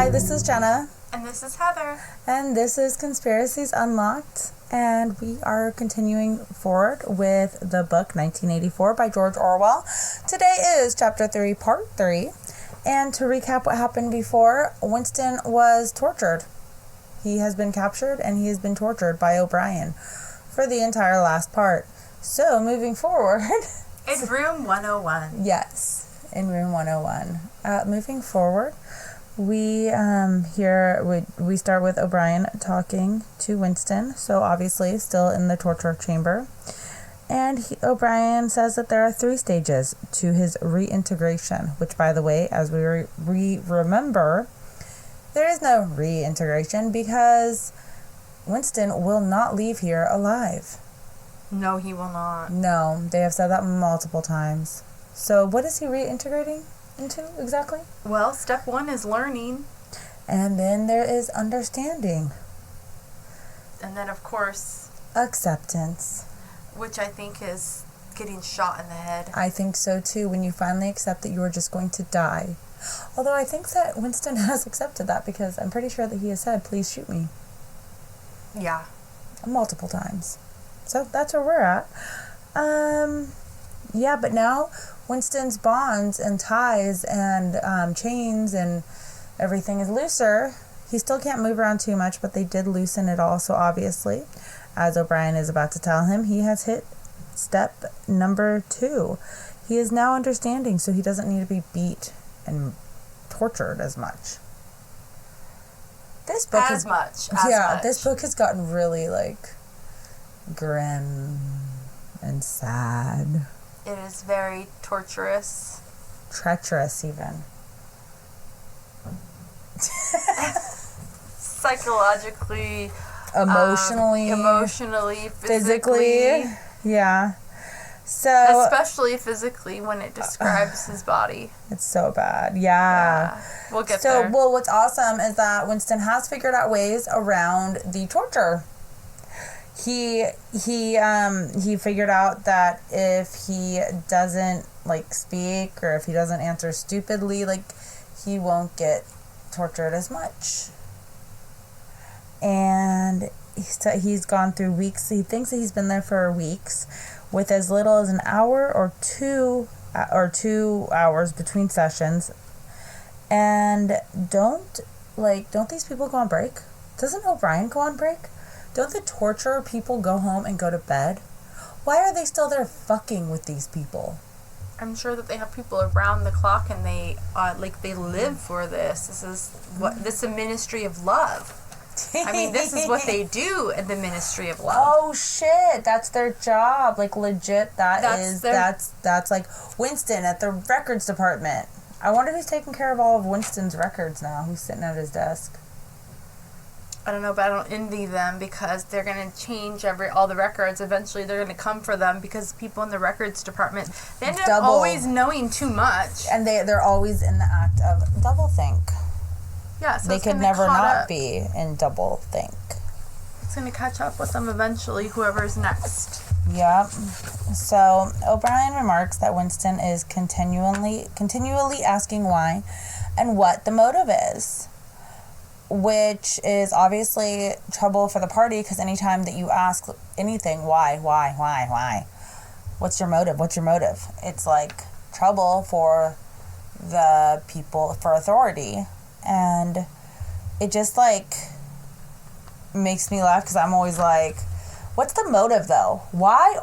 Hi, this is Jenna. And this is Heather. And this is Conspiracies Unlocked. And we are continuing forward with the book 1984 by George Orwell. Today is Chapter 3, Part 3. And to recap what happened before, Winston was tortured. He has been captured and he has been tortured by O'Brien for the entire last part. So, moving forward... In room 101. Yes, in room 101. Moving forward, we start with O'Brien talking to Winston. So obviously, still in the torture chamber, and O'Brien says that there are 3 stages to his reintegration. Which, by the way, as we remember, there is no reintegration because Winston will not leave here alive. No, he will not. No, they have said that multiple times. So what is he reintegrating into exactly? Well, step 1 is learning. And then there is understanding. And then, of course... acceptance. Which I think is getting shot in the head. I think so too, when you finally accept that you are just going to die. Although I think that Winston has accepted that because I'm pretty sure that he has said, please shoot me. Yeah. Multiple times. So that's where we're at. Yeah, but now Winston's bonds and ties and chains and everything is looser. He still can't move around too much, but they did loosen it all. So obviously, as O'Brien is about to tell him, he has hit step number 2. He is now understanding, so he doesn't need to be beat and tortured as much. This book As much. This book has gotten really grim and sad. It is very torturous. Treacherous, even. Psychologically. Emotionally. Physically. Yeah. So. Especially physically when it describes his body. It's so bad. Yeah. We'll get there. Well, what's awesome is that Winston has figured out ways around the torture. He figured out that if he doesn't speak or if he doesn't answer stupidly, he won't get tortured as much. And he's gone through weeks. He thinks that he's been there for weeks, with as little as an hour or 2 hours between sessions. And don't these people go on break? Doesn't O'Brien go on break? Don't the torture people go home and go to bed? Why are they still there fucking with these people? I'm sure that they have people around the clock and they they live for this. This is a ministry of love. I mean, this is what they do in the ministry of love. Oh shit, that's their job. Legit, that's like Winston at the records department. I wonder who's taking care of all of Winston's records now, who's sitting at his desk. I don't know, but I don't envy them because they're going to change all the records. Eventually, they're going to come for them because people in the records department, they end up always knowing too much. And they're always in the act of doublethink. Yeah, so they could never not be in doublethink. It's going to catch up with them eventually, whoever's next. Yep. So, O'Brien remarks that Winston is continually asking why and what the motive is. Which is obviously trouble for the party, because anytime that you ask anything, why? What's your motive? It's trouble for the people, for authority. And it just makes me laugh, because I'm always what's the motive though? Why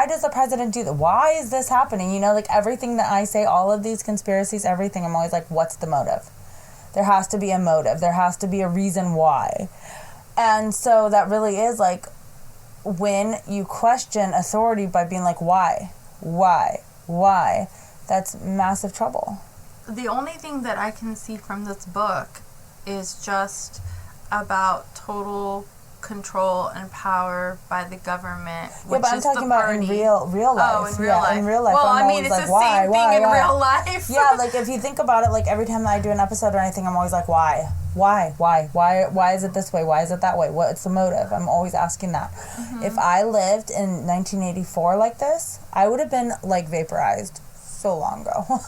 does the president do that? Why is this happening? Everything that I say, all of these conspiracies, everything, I'm always what's the motive? There has to be a motive. There has to be a reason why. And so that really is when you question authority by being why? That's massive trouble. The only thing that I can see from this book is just about total control and power by the government. Yeah, but I'm talking about in real life. Oh, in real life. In real life. Well, I'm it's the same thing in real life. Yeah, if you think about it, every time that I do an episode or anything, I'm always why? Why is it this way? Why is it that way? What's the motive? I'm always asking that. Mm-hmm. If I lived in 1984 like this, I would have been vaporized so long ago.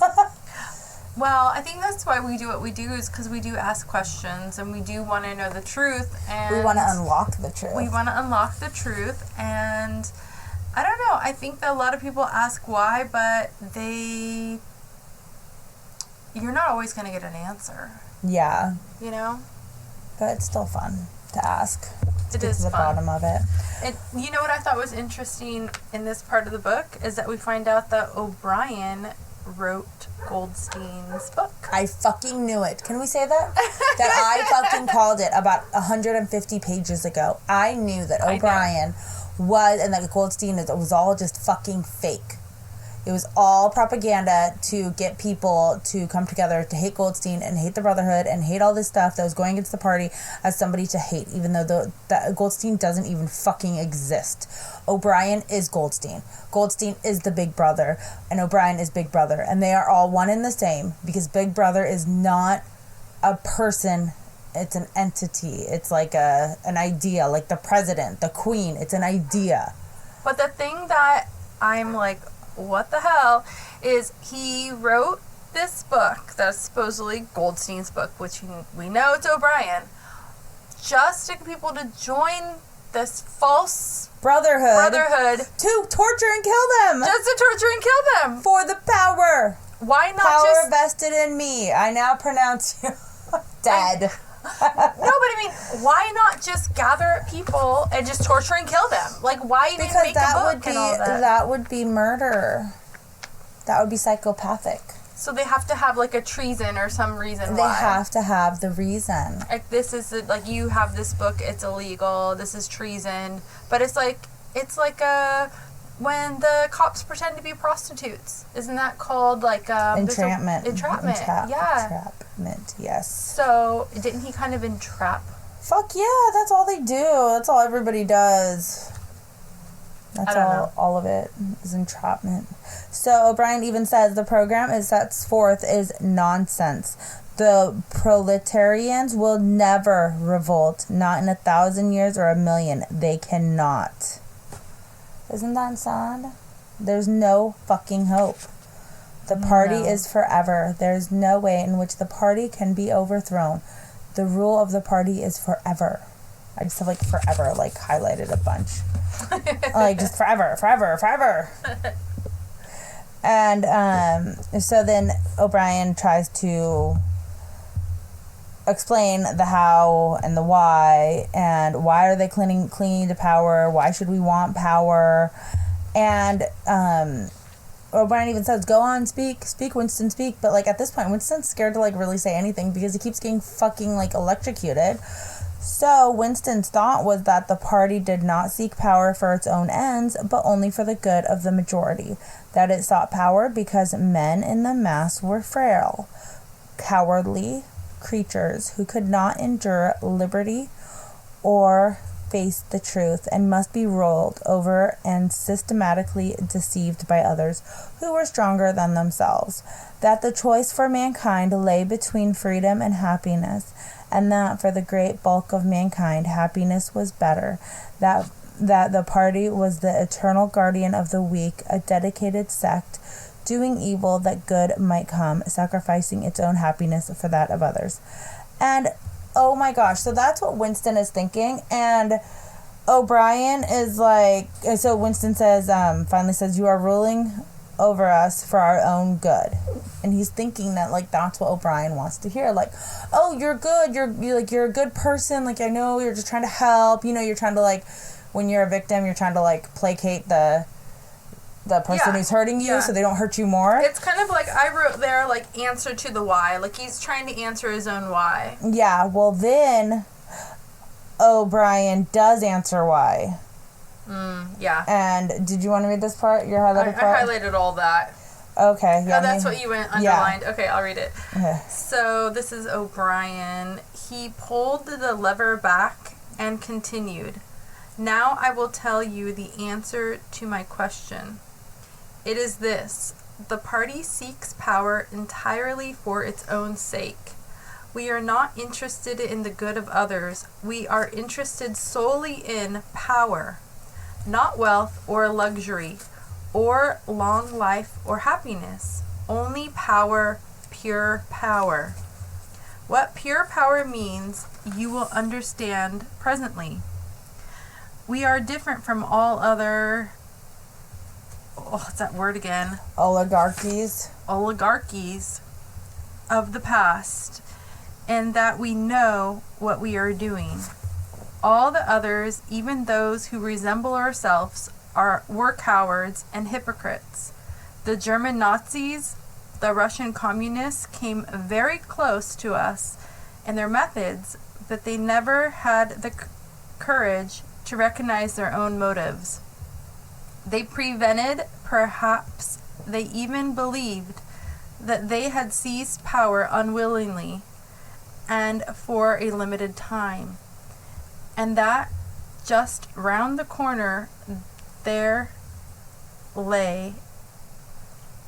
Well, I think that's why we do what we do, is because we do ask questions and we do want to know the truth. And we want to unlock the truth. We want to unlock the truth. And I don't know. I think that a lot of people ask why, but you're not always going to get an answer. Yeah. You know? But it's still fun to ask. It is to the fun. bottom of it. You know what I thought was interesting in this part of the book is that we find out that O'Brien wrote Goldstein's book. I fucking knew it. Can we say that? That I fucking called it about 150 pages ago. I knew that O'Brien was, and that Goldstein was all just fucking fake. It was all propaganda to get people to come together to hate Goldstein and hate the Brotherhood and hate all this stuff that was going against the party as somebody to hate, even though that Goldstein doesn't even fucking exist. O'Brien is Goldstein. Goldstein is the Big Brother, and O'Brien is Big Brother, and they are all one and the same, because Big Brother is not a person. It's an entity. It's like an idea, like the president, the queen. It's an idea. But the thing that I'm like, what the hell, is he wrote this book that's supposedly Goldstein's book, which we know it's O'Brien, just to get people to join this false brotherhood to torture and kill them. Just to torture and kill them. For the power. Why not power vested in me. I now pronounce you dead. No, but I mean, why not just gather people and just torture and kill them? Like, why even make a book and all that? That would be murder. That would be psychopathic. So they have to have, like, a treason or some reason why. They have to have the reason. Like, this is, like, you have this book, it's illegal, this is treason. But it's like when the cops pretend to be prostitutes. Isn't that called, like, entrapment? Entrapment, yeah. Entrapment, yes. So, didn't he kind of entrap? Fuck yeah, that's all they do. That's all everybody does. That's all of it is entrapment. So, O'Brien even says the program it sets forth is nonsense. The proletarians will never revolt. Not in 1,000 years or 1,000,000. They cannot. Isn't that sad? There's no fucking hope. The party is forever. There's no way in which the party can be overthrown. The rule of the party is forever. I just have, like, forever, like, highlighted a bunch. Like, just forever. And, so then O'Brien tries to explain the how and the why, and why are they clinging to power? Why should we want power? And O'Brien even says, "Go on, speak, Winston, speak." But like at this point, Winston's scared to like really say anything because he keeps getting fucking like electrocuted. So Winston's thought was that the party did not seek power for its own ends, but only for the good of the majority. That it sought power because men in the mass were frail, cowardly creatures who could not endure liberty or face the truth and must be rolled over and systematically deceived by others who were stronger than themselves. That the choice for mankind lay between freedom and happiness, and that for the great bulk of mankind happiness was better. That the party was the eternal guardian of the weak, a dedicated sect doing evil that good might come, sacrificing its own happiness for that of others. And oh my gosh, so that's what Winston is thinking. And O'Brien is like, so Winston says, finally says, "You are ruling over us for our own good." And he's thinking that like that's what O'Brien wants to hear, like, "Oh, you're good, you're a good person, like I know you're just trying to help, you know, you're trying to like, when you're a victim, you're trying to like placate the person who's hurting you so they don't hurt you more." It's kind of like I wrote there, like, answer to the why. Like, he's trying to answer his own why. Yeah, well, then O'Brien does answer why. Yeah. And did you want to read this part? Your highlighted part? I highlighted all that. Okay. Yeah, oh, that's what you went underlined. Yeah. Okay, I'll read it. Okay. So, this is O'Brien. He pulled the lever back and continued. "Now I will tell you the answer to my question. It is this: the party seeks power entirely for its own sake. We are not interested in the good of others. We are interested solely in power, not wealth or luxury, or long life or happiness. Only power, pure power. What pure power means, you will understand presently. We are different from all other, what's that word again? Oligarchies of the past, and that we know what we are doing. All the others, even those who resemble ourselves, were cowards and hypocrites. The German Nazis, the Russian communists came very close to us in their methods, but they never had the courage to recognize their own motives. They prevented, perhaps they even believed, that they had seized power unwillingly and for a limited time, and that just round the corner there lay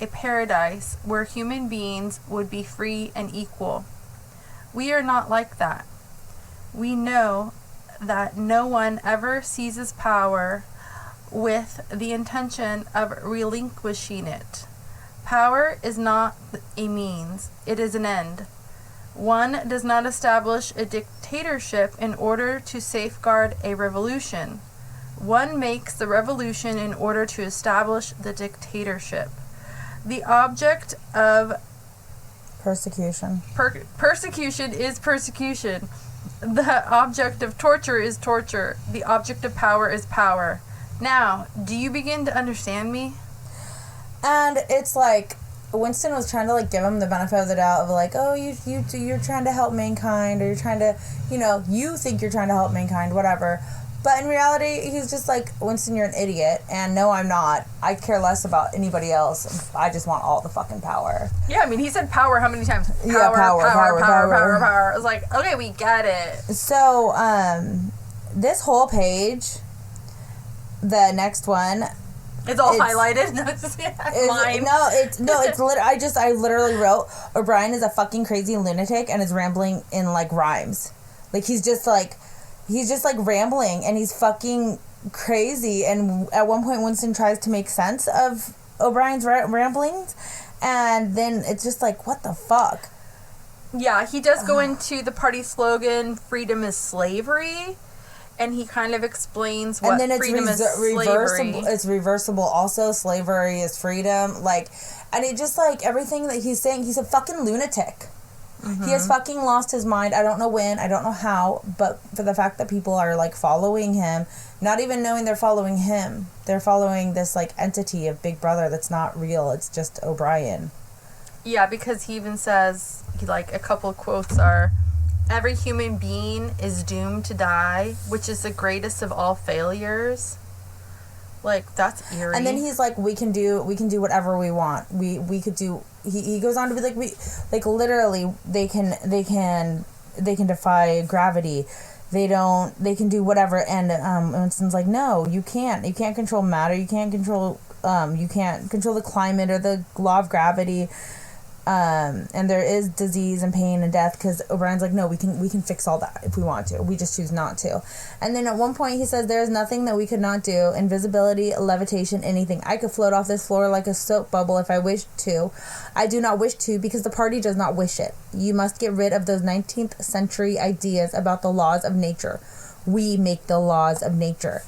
a paradise where human beings would be free and equal. We are not like that. We know that no one ever seizes power with the intention of relinquishing it. Power is not a means, it is an end. One does not establish a dictatorship in order to safeguard a revolution. One makes the revolution in order to establish the dictatorship. The object of persecution. Persecution is persecution. The object of torture is torture. The object of power is power. Now, do you begin to understand me? And it's like Winston was trying to like give him the benefit of the doubt of like, oh, you're trying to help mankind, or you're trying to, you think you're trying to help mankind, whatever. But in reality, he's just like, Winston, you're an idiot. And no, I'm not. I care less about anybody else. I just want all the fucking power. Yeah, I mean, he said power how many times? Power. I was like, okay, we get it. So, this whole page, the next one, it's all highlighted. I literally wrote, O'Brien is a fucking crazy lunatic and is rambling in like rhymes. Like he's just like rambling and he's fucking crazy. And at one point, Winston tries to make sense of O'Brien's ramblings, and then it's just like, what the fuck? Yeah, he does go into the party slogan, "Freedom is slavery." And he kind of explains what freedom is slavery. It's reversible also. Slavery is freedom. Like, and it just like everything that he's saying, he's a fucking lunatic. Mm-hmm. He has fucking lost his mind. I don't know when, I don't know how, but for the fact that people are like following him, not even knowing they're following him. They're following this like entity of Big Brother that's not real. It's just O'Brien. Yeah, because he even says, a couple of quotes are, "Every human being is doomed to die, which is the greatest of all failures." Like, that's eerie. And then he's like, we can do whatever we want. We could do. He goes on to be like, literally they can defy gravity. They can do whatever. And Winston's like, no, you can't. You can't control matter. You can't control the climate or the law of gravity. And there is disease and pain and death, because O'Brien's like, no, we can fix all that if we want to. We just choose not to. And then at one point he says, there is nothing that we could not do. Invisibility, levitation, anything. I could float off this floor like a soap bubble if I wished to. I do not wish to, because the party does not wish it. You must get rid of those 19th century ideas about the laws of nature. We make the laws of nature.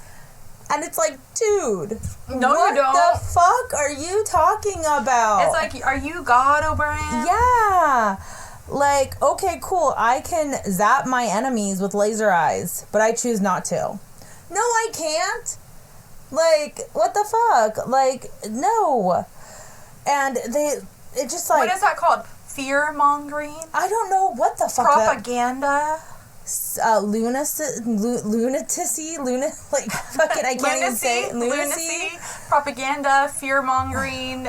And it's like, dude, no, what you don't. the fuck are you talking about? It's like, are you God, O'Brien? Yeah. Like, okay, cool. I can zap my enemies with laser eyes, but I choose not to. No, I can't. Like, what the fuck? Like, no. And it just like... What is that called? Fear-mongering? I don't know what the fuck propaganda? Lunacy, like, fucking, I can't even say it. Lunacy, propaganda, fear-mongering,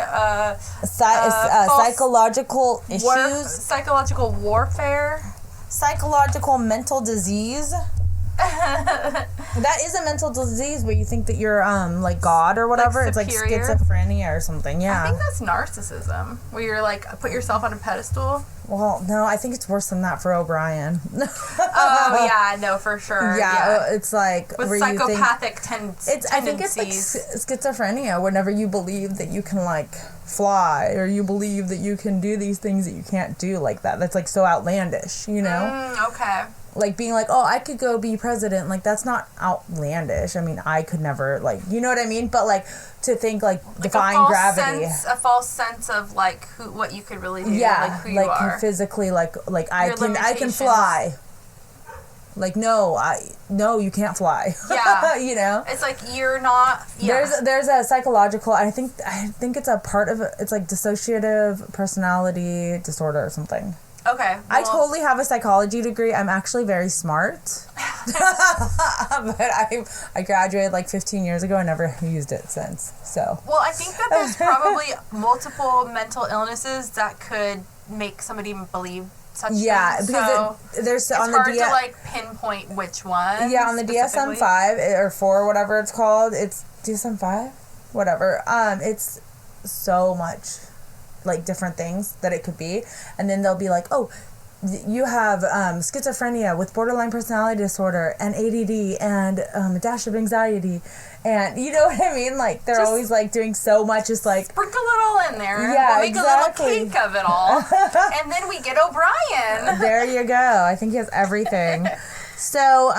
psychological issues. Psychological warfare. Psychological mental disease. That is a mental disease where you think that you're like God or whatever. Like it's like superior? schizophrenia or something. Yeah. I think that's narcissism, where you're like put yourself on a pedestal. Well, no, I think it's worse than that for O'Brien. Oh yeah, no, for sure. Yeah, it's like with where psychopathic I think it's like schizophrenia. Whenever you believe that you can like fly, or you believe that you can do these things that you can't do, like that. That's like so outlandish, you know? Okay. Like being like, oh, I could go be president. Like that's not outlandish. I mean, I could never, like, you know what I mean? But like to think like defying gravity, a false sense of like what you could really do. yeah, like who you are physically, like I can fly. Like no, you can't fly. Yeah. You know, it's like you're not. Yeah. There's a psychological. I think it's a part of it's like dissociative personality disorder or something. Okay. Well, I totally have a psychology degree. I'm actually very smart. But I graduated like 15 years ago. I never used it since. So. Well, I think that there's probably multiple mental illnesses that could make somebody believe such things. Because so there's it's on hard the to like pinpoint which one. Yeah, on the DSM-5 or 4, whatever it's called. It's DSM-5, whatever. It's so much. Like different things that it could be, and then they'll be like, oh, you have schizophrenia with borderline personality disorder and ADD and a dash of anxiety, and you know what I mean, like they're just always like doing so much, just like sprinkle it all in there. Yeah, we'll make a little cake of it all. And then we get O'Brien. There you go. I think he has everything. So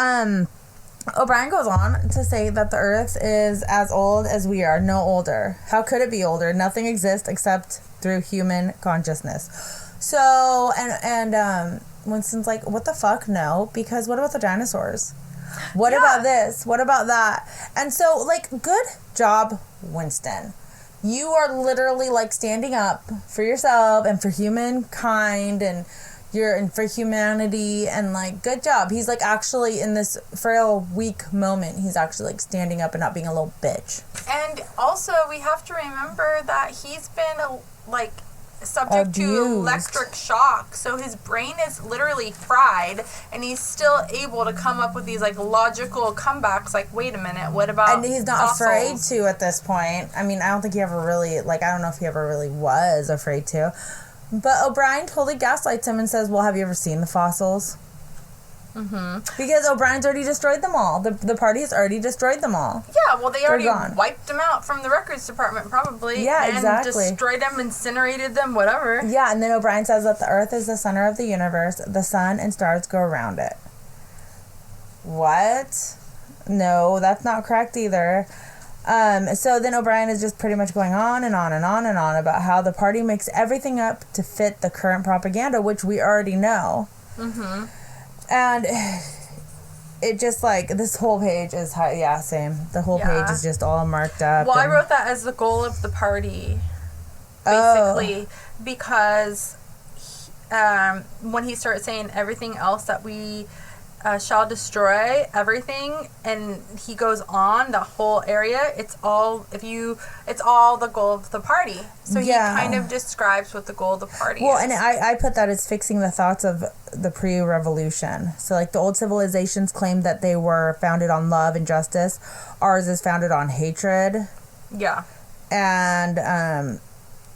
O'Brien goes on to say that the Earth is as old as we are, no older. How could it be older? Nothing exists except through human consciousness. So, and Winston's like, what the fuck? No, because what about the dinosaurs? What about this? What about that? And so, like, good job, Winston. You are literally, like, standing up for yourself and for humankind and for humanity, and like good job. He's like actually in this frail, weak moment, he's actually like standing up and not being a little bitch. And also we have to remember that he's been like subject to electric shock, so his brain is literally fried, and he's still able to come up with these like logical comebacks, like, wait a minute, what about and he's not fossils? afraid to at this point. I mean, I don't think he ever really, like, I don't know if he ever really was afraid to. But O'Brien totally gaslights him and says, well, have you ever seen the fossils? Mm-hmm. Because O'Brien's already destroyed them all. The party has already destroyed them all. Yeah, well, they already wiped them out from the records department, probably. Yeah, and exactly. destroyed them, incinerated them, whatever. Yeah, and then O'Brien says that the Earth is the center of the universe. The sun and stars go around it. What? No, that's not correct either. So then O'Brien is just pretty much going on and on and on and on about how the party makes everything up to fit the current propaganda, which we already know. Mm-hmm. And it just, like, this whole page is, same. The whole page is just all marked up. Well, I wrote that as the goal of the party, basically, because when he started saying everything else that we shall destroy, everything, and he goes on the whole area, it's all the goal of the party. So he kind of describes what the goal of the party is. And I put that as fixing the thoughts of the pre-revolution. So like the old civilizations claimed that they were founded on love and justice. Ours is founded on hatred. Yeah.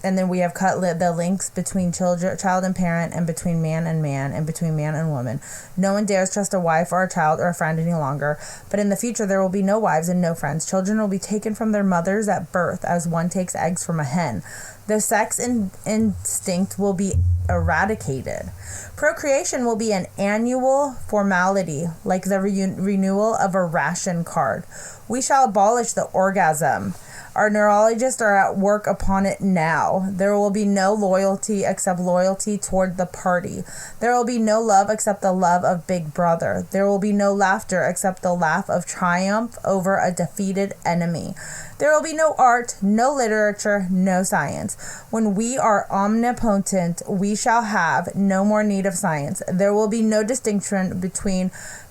And then we have cut the links between child and parent, and between man, and between man and woman. No one dares trust a wife or a child or a friend any longer. But in the future, there will be no wives and no friends. Children will be taken from their mothers at birth, as one takes eggs from a hen. The sex instinct will be eradicated. Procreation will be an annual formality, like the renewal of a ration card. We shall abolish the orgasm. Our neurologists are at work upon it now. There will be no loyalty except loyalty toward the party. There will be no love except the love of Big Brother. There will be no laughter except the laugh of triumph over a defeated enemy. There will be no art, no literature, no science. When we are omnipotent, we shall have no more need of science. There will be no distinction between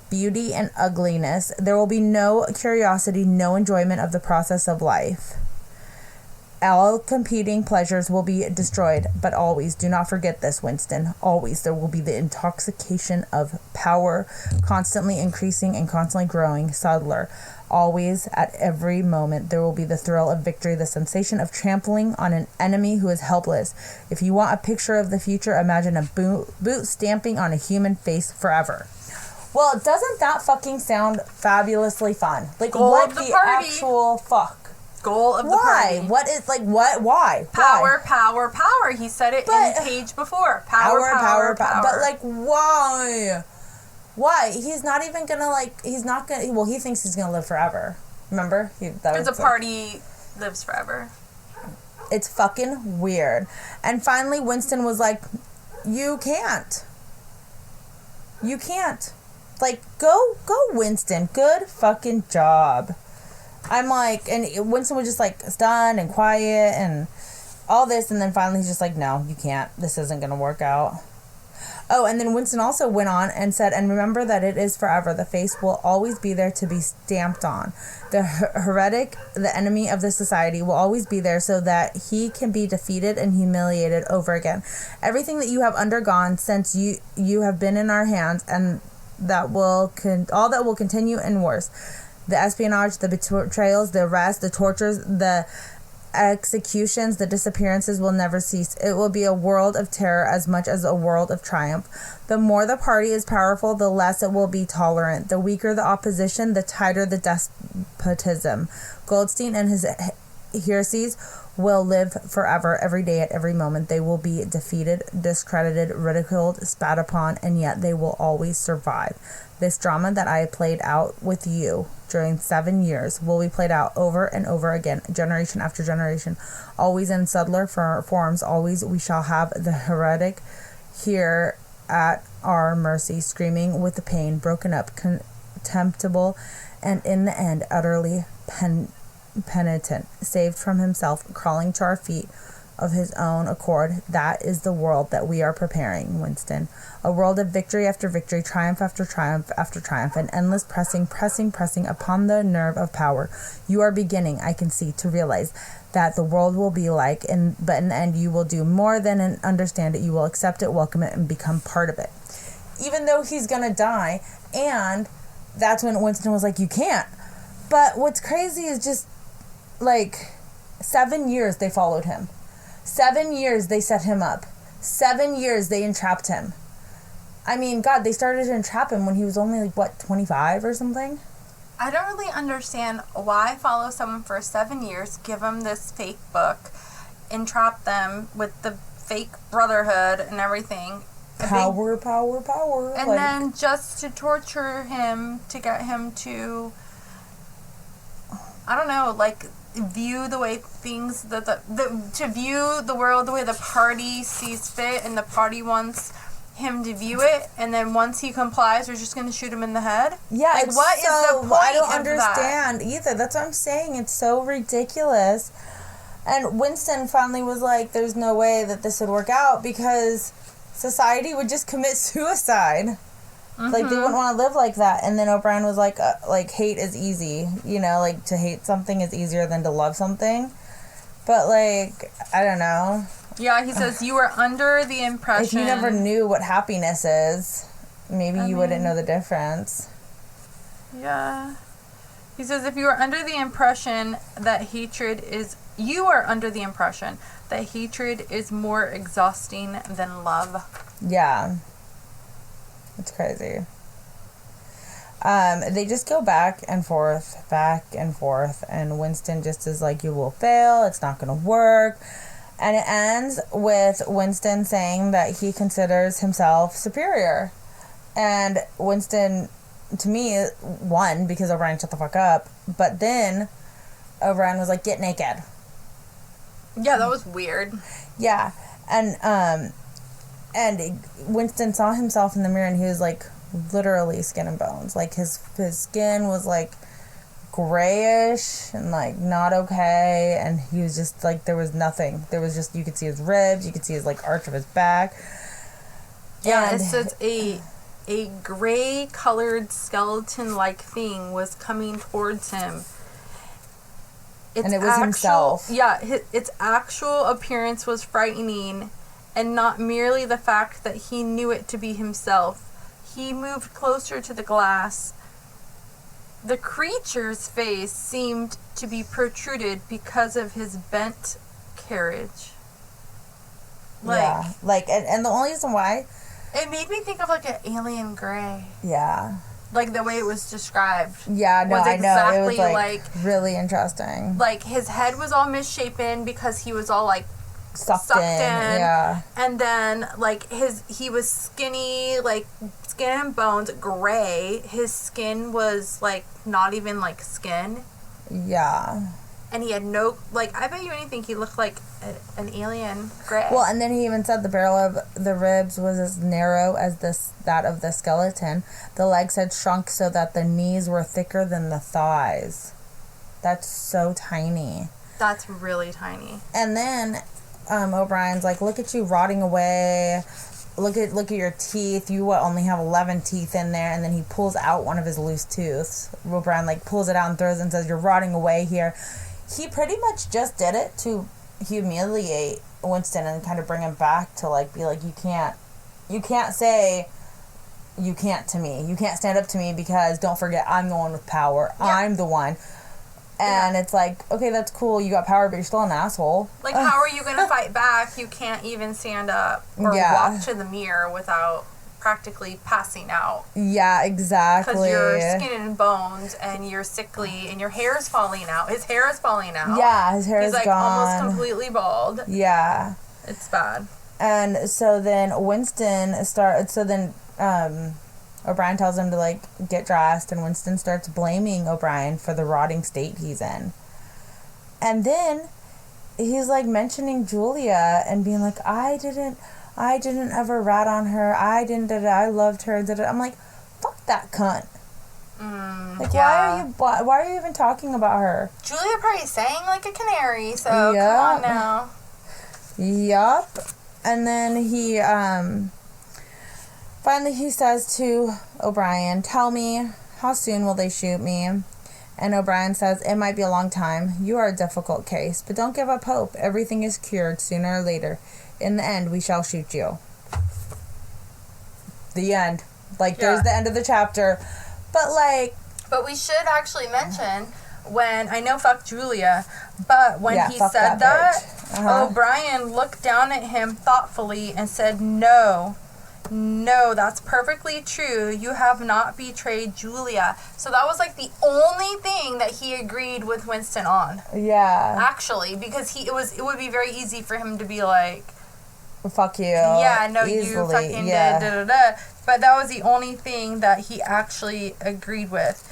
beauty and ugliness. There will be no curiosity, no enjoyment of the process of life. All competing pleasures will be destroyed, but always, do not forget this, Winston, always there will be the intoxication of power, constantly increasing and constantly growing, subtler. Always, at every moment, there will be the thrill of victory, the sensation of trampling on an enemy who is helpless. If you want a picture of the future, imagine a boot stamping on a human face forever. Well, doesn't that fucking sound fabulously fun? Like, Goal what of the the party. actual fuck? Goal of the Why? party. What is, like, what? Why? Power, power, power. He said it in the page before. Power. But, like, why? Why? He's not even gonna, like, he's not gonna, well, he thinks he's gonna live forever. Remember? It's a party lives forever. It's fucking weird. And finally, Winston was like, you can't. You can't. Like, go, Winston. Good fucking job. I'm like, and Winston was just like stunned and quiet and all this, and then finally he's just like, no, you can't. This isn't going to work out. Oh, and then Winston also went on and said, and remember that it is forever. The face will always be there to be stamped on. The heretic, the enemy of the society, will always be there so that he can be defeated and humiliated over again. Everything that you have undergone since you have been in our hands, and that will all that will continue and worse. The espionage, the betrayals, the arrests, the tortures, the executions, the disappearances will never cease. It will be a world of terror as much as a world of triumph. The more the party is powerful, the less it will be tolerant. The weaker the opposition, the tighter the despotism. Goldstein and his heresies will live forever, every day, at every moment. They will be defeated, discredited, ridiculed, spat upon, and yet they will always survive. This drama that I played out with you during 7 years will be played out over and over again, generation after generation, always in subtler forms. Always we shall have the heretic here at our mercy, screaming with the pain, broken up, contemptible, and in the end utterly penitent, saved from himself, crawling to our feet of his own accord. That is the world that we are preparing, Winston. A world of victory after victory, triumph after triumph after triumph, an endless pressing upon the nerve of power. You are beginning, I can see, to realize that the world will be like, but in the end you will do more than understand it. You will accept it, welcome it, and become part of it. Even though he's gonna die, and that's when Winston was like, you can't. But what's crazy is just, like, 7 years they followed him. 7 years they set him up. 7 years they entrapped him. I mean, God, they started to entrap him when he was only, like, what, 25 or something? I don't really understand why follow someone for 7 years, give them this fake book, entrap them with the fake brotherhood and everything. Power. And like, then just to torture him, to get him to, I don't know, like, view the way things, to view the world the way the party sees fit, and the party wants him to view it, and then once he complies, we're just going to shoot him in the head? Yeah, like, what is the point? I don't understand either. That's what I'm saying. It's so ridiculous. And Winston finally was like, there's no way that this would work out, because society would just commit suicide. Like, they wouldn't want to live like that. And then O'Brien was like, hate is easy. You know, like, to hate something is easier than to love something. But, like, I don't know. Yeah, he says, you were under the impression... If you never knew what happiness is, maybe you wouldn't know the difference. Yeah. He says, if you are under the impression that hatred is... You are under the impression that hatred is more exhausting than love. Yeah. It's crazy. They just go back and forth, and Winston just is like, you will fail, it's not going to work. And it ends with Winston saying that he considers himself superior. And Winston, to me, won because O'Brien shut the fuck up. But then O'Brien was like, get naked. Yeah, that was weird. Yeah. And Winston saw himself in the mirror, and he was like literally skin and bones. Like his skin was like grayish and like not okay, and he was just like, there was nothing. There was just, you could see his ribs, you could see his like arch of his back. Yeah, it's just a gray colored skeleton like thing was coming towards him. And it was himself. Yeah, its actual appearance was frightening, and not merely the fact that he knew it to be himself. He moved closer to the glass. The creature's face seemed to be protruded because of his bent carriage. Yeah. Like, and the only reason why... It made me think of, like, an alien gray. Yeah. Like, the way it was described. Yeah, no, I know. It was, like, really interesting. Like, his head was all misshapen because he was all, like, sucked in. Yeah. And then, like, he was skinny, like, skin and bones, gray. His skin was, like, not even, like, skin. Yeah. And he had no, like, I bet you anything he looked like an alien gray. Well, and then he even said the barrel of the ribs was as narrow as that of the skeleton. The legs had shrunk so that the knees were thicker than the thighs. That's so tiny. That's really tiny. And then O'Brien's like, look at you rotting away. Look at your teeth. You only have 11 teeth in there. And then he pulls out one of his loose tooths. O'Brien like pulls it out and throws it and says, you're rotting away here. He pretty much just did it to humiliate Winston and kind of bring him back to like be like, you can't say you can't to me. You can't stand up to me because don't forget I'm the one with power. Yeah. I'm the one. And it's like, okay, that's cool. You got power, but you're still an asshole. Like, how are you going to fight back? You can't even stand up or walk to the mirror without practically passing out. Yeah, exactly. Because you're skin and bones and you're sickly and your hair's falling out. His hair is falling out. Yeah, his hair is like gone. Almost completely bald. Yeah. It's bad. And so then O'Brien tells him to, like, get dressed, and Winston starts blaming O'Brien for the rotting state he's in. And then he's, like, mentioning Julia and being like, I didn't ever rat on her. I loved her. I'm like, fuck that cunt. Why are you even talking about her? Julia probably sang like a canary, so come on now. Yup. And then he, finally he says to O'Brien, tell me, how soon will they shoot me? And O'Brien says, it might be a long time. You are a difficult case, but don't give up hope. Everything is cured sooner or later. In the end, we shall shoot you. The end. Like, there's the end of the chapter. But we should actually mention, when, I know fuck Julia, but when he said that, O'Brien looked down at him thoughtfully and said, no, that's perfectly true. You have not betrayed Julia. So that was like the only thing that he agreed with Winston on. Yeah. Actually, because it would be very easy for him to be like, fuck you. Yeah, no, easily. You fucking did, But that was the only thing that he actually agreed with.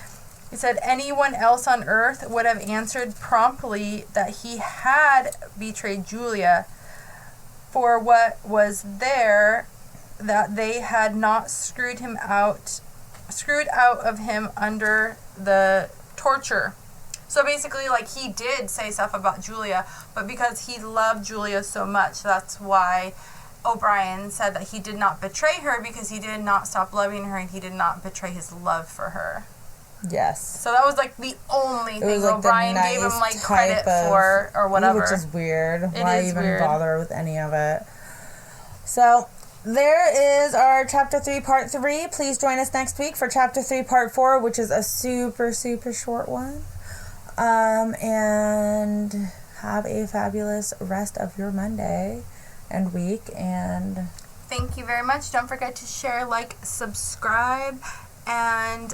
He said anyone else on Earth would have answered promptly that he had betrayed Julia for what was there, that they had not screwed out of him under the torture. So basically, like, he did say stuff about Julia, but because he loved Julia so much, that's why O'Brien said that he did not betray her, because he did not stop loving her and he did not betray his love for her. Yes. So that was, like, the only thing like O'Brien gave him, like, credit for or whatever. Which is weird. Why even bother with any of it? So there is our Chapter 3, Part 3. Please join us next week for Chapter 3, Part 4, which is a super, super short one. And have a fabulous rest of your Monday and week. And thank you very much. Don't forget to share, like, subscribe. And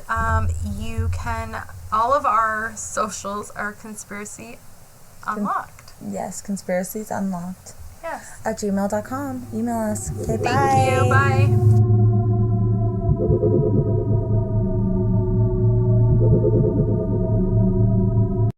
you can, all of our socials are Conspiracy Unlocked. Yes, Conspiracies Unlocked. Yes. At gmail.com. Email us. Okay, Thank you. Bye.